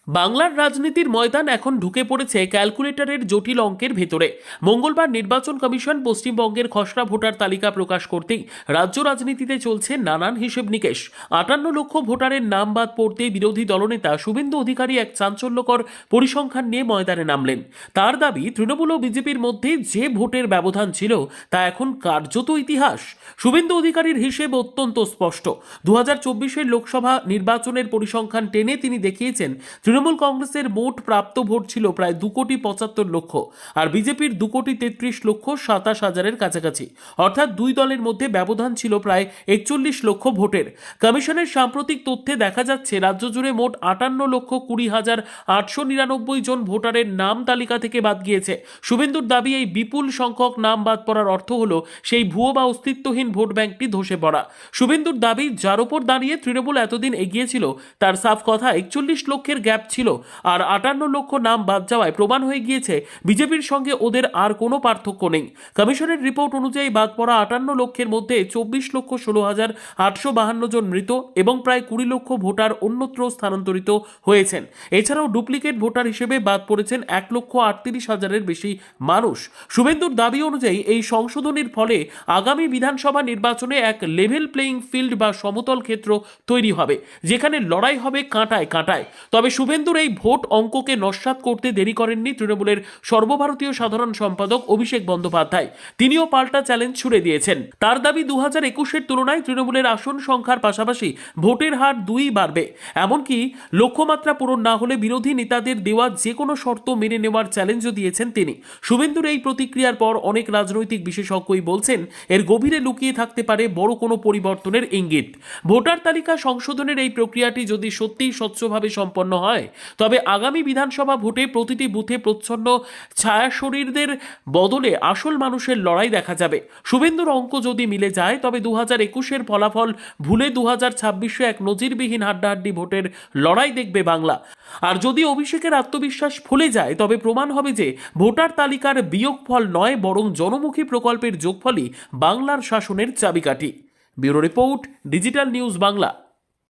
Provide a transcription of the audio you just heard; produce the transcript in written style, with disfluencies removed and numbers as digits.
বাংলার রাজনীতির ময়দান এখন ঢুকে পড়েছে ক্যালকুলেটরের জটিল অঙ্কের ভেতরে। মঙ্গলবার নির্বাচন কমিশন পশ্চিমবঙ্গের খসড়া ভোটার তালিকা প্রকাশ করতেই রাজ্য রাজনীতিতে চলছে নানান হিসেব নিকেশ। 58 লক্ষ ভোটারের নাম বাদ পড়তে বিরোধী দলনেতা শুভেন্দু অধিকারী এক চাঞ্চল্যকর পরিসংখ্যান নিয়ে ময়দানে নামলেন। তার দাবি, তৃণমূল ও বিজেপির মধ্যে যে ভোটের ব্যবধান ছিল তা এখন কার্যত ইতিহাস। শুভেন্দু অধিকারীর হিসেব অত্যন্ত স্পষ্ট। 2024 লোকসভা নির্বাচনের পরিসংখ্যান টেনে তিনি দেখিয়েছেন, তৃণমূল কংগ্রেসের মোট প্রাপ্ত ভোট ছিল প্রায় 2,75,00,000 আর বিজেপির 2,33,27,000-এর কাছাকাছি। অর্থাৎ দুই দলের মধ্যে ব্যবধান ছিল প্রায় 41 লক্ষ ভোটের। কমিশনের সাম্প্রতিক তথ্যে দেখা যাচ্ছে, রাজ্য জুড়ে মোট 58,20,899 জন ভোটারের নাম তালিকা থেকে বাদ গিয়েছে। শুভেন্দুর দাবি, এই বিপুল সংখ্যক নাম বাদ পড়ার অর্থ হলো সেই ভুয়ো বা অস্তিত্বহীন ভোট ব্যাংকটি ধসে পড়া। শুভেন্দুর দাবি, যার উপর দাঁড়িয়ে তৃণমূল এতদিন এগিয়ে ছিল তার সাফ কথা 41 লক্ষের গ্যাপ ছিল, আর 58 লক্ষ নাম বাদ যাওয়ায় প্রমাণ হয়ে গিয়েছে বিজেপির সঙ্গে ওদের আর কোনো পার্থক্য নেই। কমিশনের রিপোর্ট অনুযায়ী বাদ পড়া 58 লক্ষের মধ্যে 24,16,852 জন মৃত এবং প্রায় 20 লক্ষ ভোটার অন্যত্র স্থানান্তরিত হয়েছেন। এছাড়াও ডুপ্লিকেট ভোটার হিসেবে বাদ পড়েছেন 1,38,000-এর বেশি মানুষ। শুভেন্দুর দাবি অনুযায়ী এই সংশোধনীর ফলে আগামী বিধানসভা নির্বাচনে এক লেভেল প্লেইং ফিল্ড বা সমতল ক্ষেত্র তৈরি হবে, যেখানে লড়াই হবে কাঁটায় কাঁটায়। তবে শুভেন্দুর এই ভোট অঙ্ককে নস্যাৎ করতে দেরি করেননি তৃণমূলের সর্বভারতীয় সাধারণ সম্পাদক অভিষেক বন্দ্যোপাধ্যায়। তিনিও পাল্টা চ্যালেঞ্জ ছুড়ে দিয়েছেন। তার দাবি, 2021-এর তুলনায় তৃণমূলের আসন সংখ্যার পাশাপাশি ভোটের হার দুই বাড়বে। এমনকি লক্ষ্যমাত্রা পূরণ না হলে বিরোধী নেতাদের দেওয়া যে কোনো শর্ত মেনে নেওয়ার চ্যালেঞ্জও দিয়েছেন তিনি। শুভেন্দুর এই প্রতিক্রিয়ার পর অনেক রাজনৈতিক বিশেষজ্ঞই বলছেন, এর গভীরে লুকিয়ে থাকতে পারে বড় কোনো পরিবর্তনের ইঙ্গিত। ভোটার তালিকা সংশোধনের এই প্রক্রিয়াটি যদি সত্যিই স্বচ্ছভাবে সম্পন্ন হয়, তবে আগামী বিধানসভা ভোটে প্রতিটি বুথে প্রচ্ছন্ন ছায়াশরীরদের বদলে আসল মানুষের লড়াই দেখা যাবে। শুভেন্দুর অঙ্ক যদি মিলে যায়, তবে 2021-এর ফলাফল ভুলে 2026-এ এক নজিরবিহীন হাড্ডাহাড্ডি ভোটের লড়াই দেখবে বাংলা। আর যদি অভিষেকের আত্মবিশ্বাস ফুলে যায়, তবে প্রমাণ হবে যে ভোটার তালিকার বিয়োগফল নয়, বরং জনমুখী প্রকল্পের যোগফলই বাংলার শাসনের চাবিকাঠি। Bureau report, digital news Bangla.